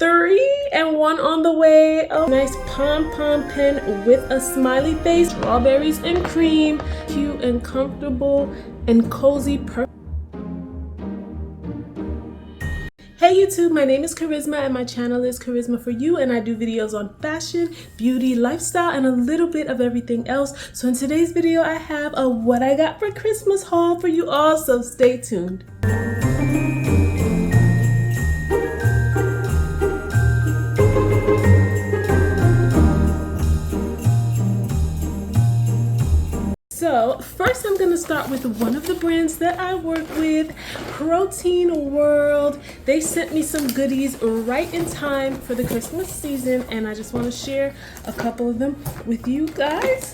3 and 1 on the way. Oh, nice Pom Pom Pen with a smiley face, strawberries and cream, cute and comfortable and cozy. Hey YouTube, my name is Kharyzma and my channel is Kharyzma for You, and I do videos on fashion, beauty, lifestyle, and a little bit of everything else. So in today's video, I have a what I got for Christmas haul for you all, so stay tuned. So first I'm gonna start with one of the brands that I work with, Protein World. They sent me some goodies right in time for the Christmas season, and I just want to share a couple of them with you guys.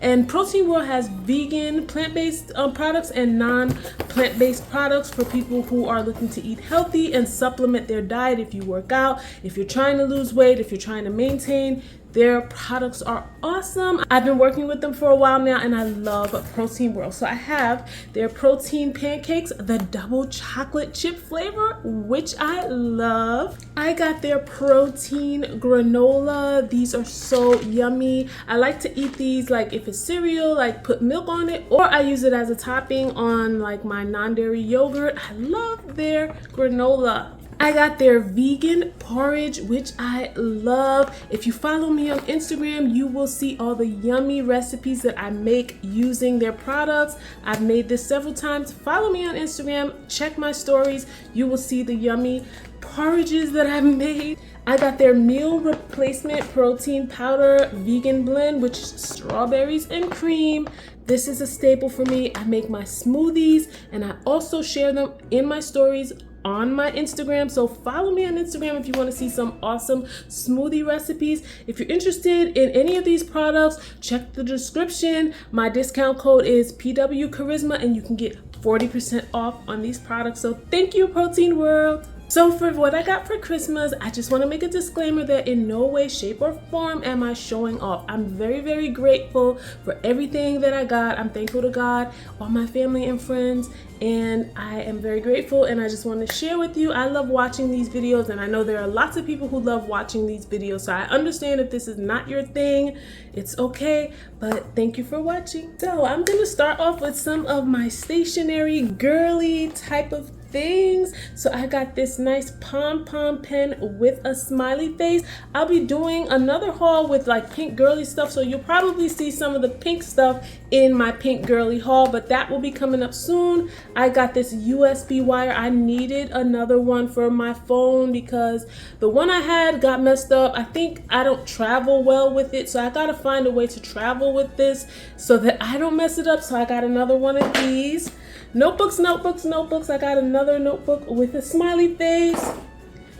And Protein World has vegan, plant-based products and non-plant-based products for people who are looking to eat healthy and supplement their diet if you work out, if you're trying to lose weight, if you're trying to maintain. Their products are awesome. I've been working with them for a while now and I love Protein World. So I have their protein pancakes, the double chocolate chip flavor, which I love. I got their protein granola. These are so yummy. I like to eat these like if it's cereal, like put milk on it, or I use it as a topping on like my non-dairy yogurt. I love their granola. I got their vegan porridge, which I love. If you follow me on Instagram, you will see all the yummy recipes that I make using their products. I've made this several times. Follow me on Instagram, check my stories. You will see the yummy porridges that I've made. I got their meal replacement protein powder vegan blend, which is strawberries and cream. This is a staple for me. I make my smoothies and I also share them in my stories on my Instagram. So follow me on Instagram if you want to see some awesome smoothie recipes. If you're interested in any of these products, check the description. My discount code is PWKharyzma and you can get 40% off on these products. So thank you, Protein World. So for what I got for Christmas, I just want to make a disclaimer that in no way, shape, or form am I showing off. I'm very, very grateful for everything that I got. I'm thankful to God, all my family and friends, and I am very grateful, and I just want to share with you. I love watching these videos, and I know there are lots of people who love watching these videos, so I understand if this is not your thing, it's okay, but thank you for watching. So I'm going to start off with some of my stationery girly type of things. So I got this nice Pom Pom Pen with a smiley face. I'll be doing another haul with like pink girly stuff, so you'll probably see some of the pink stuff in my pink girly haul, but that will be coming up soon. I got this USB wire. I needed another one for my phone because the one I had got messed up. I think I don't travel well with it, so I gotta find a way to travel with this so that I don't mess it up. So I got another one of these. Notebooks. I got another notebook with a smiley face.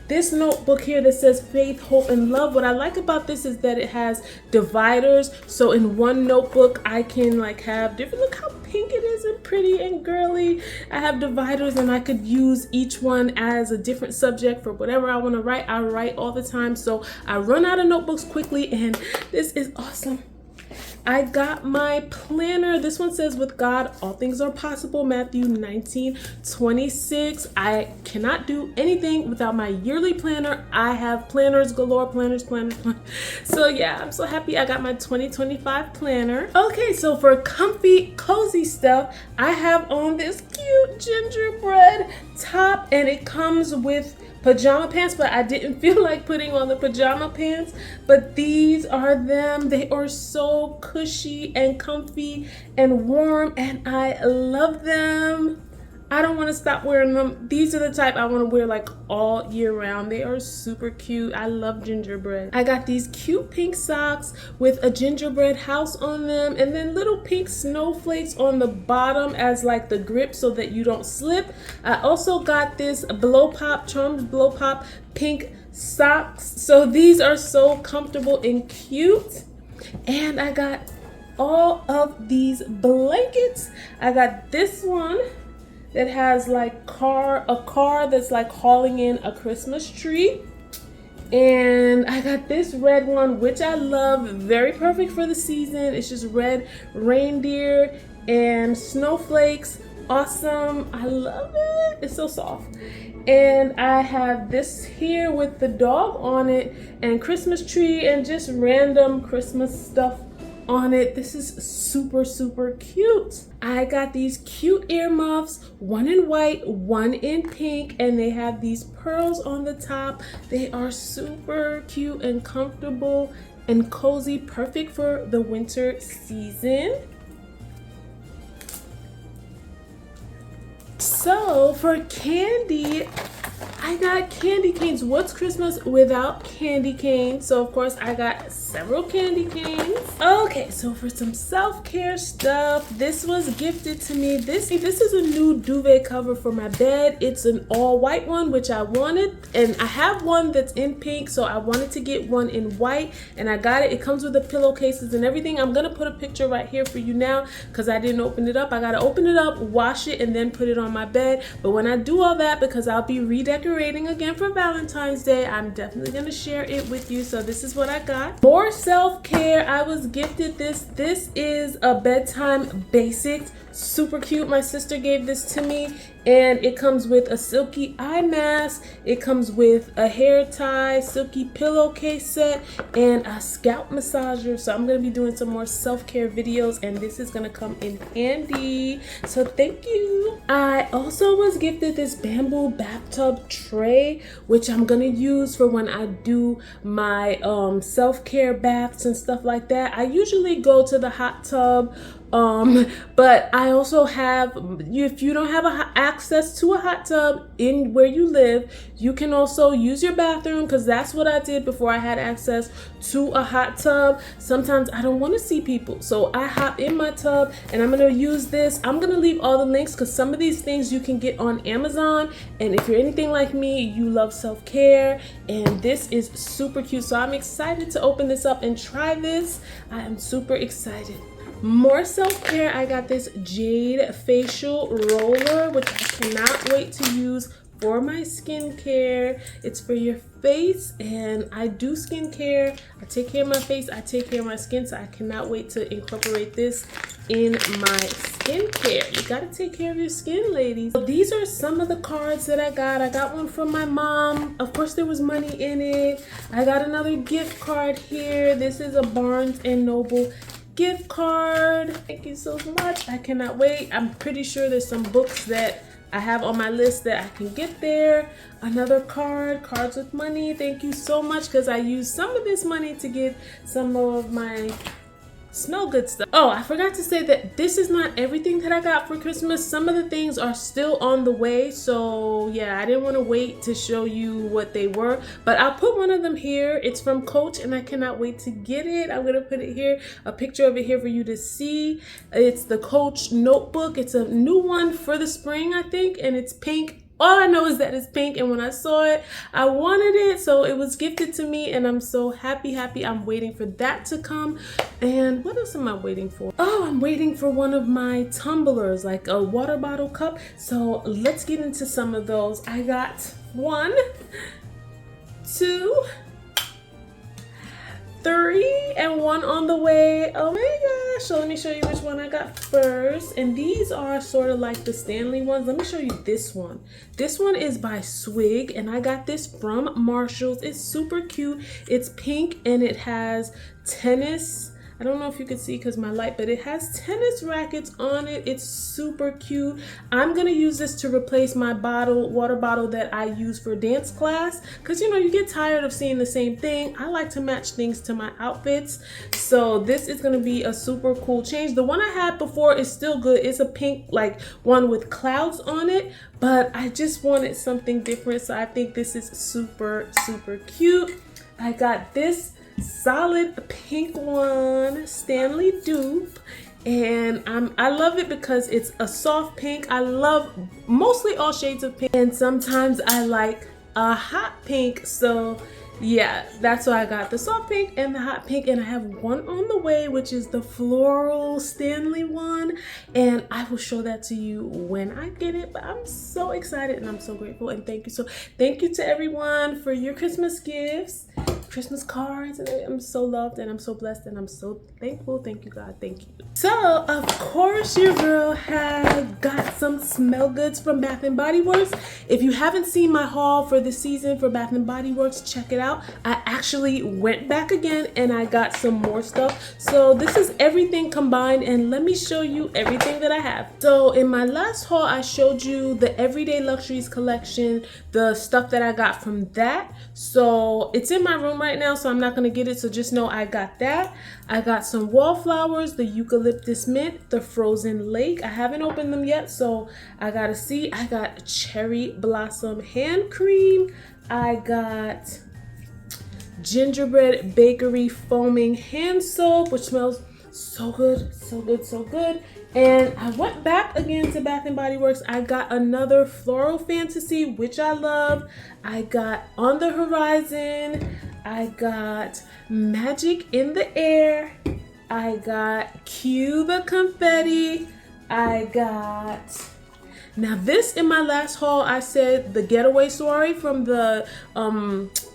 This notebook here that says faith, hope, and love. What I like about this is that it has dividers. So in one notebook, I can like have different, look how pink it is and pretty and girly. I have dividers and I could use each one as a different subject for whatever I want to write. I write all the time, so I run out of notebooks quickly, and this is awesome. I got my planner. This one says, with God, all things are possible, Matthew 19:26. I cannot do anything without my yearly planner. I have planners galore, planners. So yeah, I'm so happy I got my 2025 planner. Okay, so for comfy, cozy stuff, I have on this cute gingerbread top, and it comes with pajama pants, but I didn't feel like putting on the pajama pants, but these are them. They are so cushy and comfy and warm, and I love them. I don't want to stop wearing them. These are the type I want to wear like all year round. They are super cute. I love gingerbread. I got these cute pink socks with a gingerbread house on them, and then little pink snowflakes on the bottom as like the grip so that you don't slip. I also got this Charms Blow Pop pink socks. So these are so comfortable and cute. And I got all of these blankets. I got this one that has like a car that's like hauling in a Christmas tree. And I got this red one, which I love, very perfect for the season. It's just red reindeer and snowflakes. Awesome. I love it. It's so soft. And I have this here with the dog on it and Christmas tree and just random Christmas stuff on it. This is super, super cute. I got these cute earmuffs, one in white, one in pink, and they have these pearls on the top. They are super cute and comfortable and cozy, perfect for the winter season. So for candy, I got candy canes. What's Christmas without candy canes? So of course I got several candy canes. Okay, so for some self-care stuff, this was gifted to me. This is a new duvet cover for my bed. It's an all white one, which I wanted, and I have one that's in pink, so I wanted to get one in white, and I got it. It comes with the pillowcases and everything. I'm gonna put a picture right here for you now because I didn't open it up. I gotta open it up, wash it, and then put it on my bed. But when I do all that, because I'll be redecorating again for Valentine's Day, I'm definitely gonna share it with you. So this is what I got. More self-care. I was gifted this. This is a bedtime basics. Super cute. My sister gave this to me, and it comes with a silky eye mask. It comes with a hair tie, silky pillowcase set, and a scalp massager. So I'm gonna be doing some more self-care videos, and this is gonna come in handy. So thank you. I also was gifted this bamboo bathtub tray, which I'm gonna use for when I do my self-care baths and stuff like that. I usually go to the hot tub, but I also have, if you don't have access to a hot tub in where you live, you can also use your bathroom, because that's what I did before I had access to a hot tub. Sometimes I don't want to see people, so I hop in my tub, and I'm gonna use this. I'm gonna leave all the links because some of these things you can get on Amazon, and if you're anything like me, you love self-care, and this is super cute. So I'm excited to open this up and try this. I am super excited. More self-care. I got this jade facial roller, which I cannot wait to use for my skincare. It's for your face, and I do skincare. I take care of my face, I take care of my skin, so I cannot wait to incorporate this in my skincare. You gotta take care of your skin, ladies. So these are some of the cards that I got. I got one from my mom. Of course, there was money in it. I got another gift card here. This is a Barnes & Noble gift card. Thank you so much. I cannot wait. I'm pretty sure there's some books that I have on my list that I can get there. Another card, cards with money. Thank you so much, because I used some of this money to get some of my smell good stuff. Oh, I forgot to say that this is not everything that I got for Christmas. Some of the things are still on the way, so yeah, I didn't want to wait to show you what they were, but I'll put one of them here. It's from Coach, and I cannot wait to get it. I'm gonna put it here, a picture of it here for you to see. It's the Coach notebook. It's a new one for the spring, I think, and it's pink. All I know is that it's pink, and when I saw it, I wanted it, so it was gifted to me, and I'm so happy. I'm waiting for that to come. And what else am I waiting for? Oh, I'm waiting for one of my tumblers, like a water bottle cup. So let's get into some of those. I got 1, 2, 3, and 1 on the way. Oh my gosh. So let me show you which one I got first. And these are sort of like the Stanley ones. Let me show you this one. This one is by Swig, and I got this from Marshall's. It's super cute. It's pink, and it has tennis. I don't know if you can see because my light, but it has tennis rackets on it. It's super cute. I'm gonna use this to replace my water bottle that I use for dance class, because you know, you get tired of seeing the same thing. I like to match things to my outfits, so this is gonna be a super cool change. The one I had before is still good. It's a pink, like one with clouds on it, but I just wanted something different, so I think this is super cute. I got this solid pink one, Stanley dupe, and I love it because it's a soft pink. I love mostly all shades of pink, and sometimes I like a hot pink, so yeah, that's why I got the soft pink and the hot pink. And I have one on the way, which is the floral Stanley one, and I will show that to you when I get it. But I'm so excited, and I'm so grateful, and thank you to everyone for your Christmas gifts. Christmas cards, and I'm so loved and I'm so blessed and I'm so thankful. Thank you, God. Thank you. So, of course, your girl had got some smell goods from Bath and Body Works. If you haven't seen my haul for this season for Bath and Body Works, check it out. I actually went back again and I got some more stuff. So this is everything combined, and let me show you everything that I have. So in my last haul, I showed you the Everyday Luxuries collection, the stuff that I got from that. So it's in my room right now, so I'm not gonna get it. So just know I got that. I got some wallflowers, the eucalyptus mint, the frozen lake. I haven't opened them yet, so I gotta see. I got cherry blossom hand cream. I got gingerbread bakery foaming hand soap, which smells so good, so good, so good. And I went back again to Bath and Body Works. I got another floral fantasy, which I love. I got On the Horizon. I got Magic in the Air. I got Cue the Confetti. I got... Now this, in my last haul, I said the Getaway Soiree from the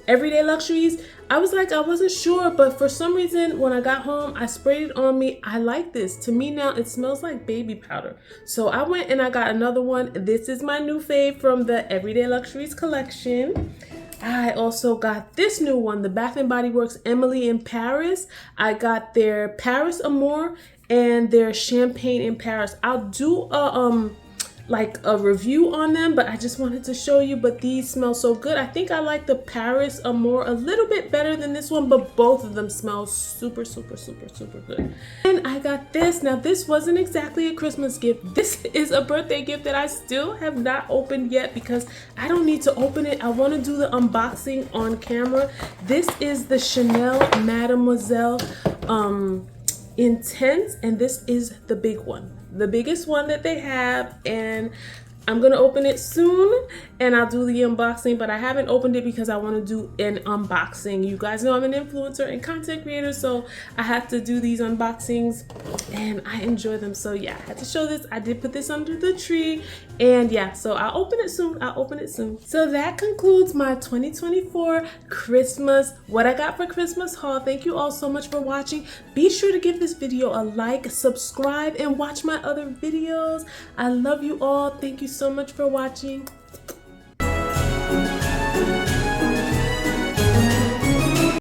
Everyday Luxuries. I was like, I wasn't sure, but for some reason, when I got home, I sprayed it on me. I like this. To me now, it smells like baby powder. So I went and I got another one. This is my new fave from the Everyday Luxuries collection. I also got this new one, the Bath and Body Works Emily in Paris. I got their Paris Amour and their Champagne in Paris. I'll do a review on them, but I just wanted to show you. But these smell so good. I think I like the Paris Amour a little bit better than this one, but both of them smell super, super, super, super good. And I got this. Now this wasn't exactly a Christmas gift. This is a birthday gift that I still have not opened yet because I don't need to open it. I want to do the unboxing on camera. This is the Chanel Mademoiselle Intense, and this is the big one, the biggest one that they have, and I'm gonna open it soon and I'll do the unboxing, but I haven't opened it because I want to do an unboxing. You guys know I'm an influencer and content creator, so I have to do these unboxings and I enjoy them. So yeah, I had to show this. I did put this under the tree, and yeah, so I'll open it soon. I'll open it soon. So that concludes my 2024 Christmas, what I got for Christmas haul. Thank you all so much for watching. Be sure to give this video a like, subscribe, and watch my other videos. I love you all. Thank you so much for watching.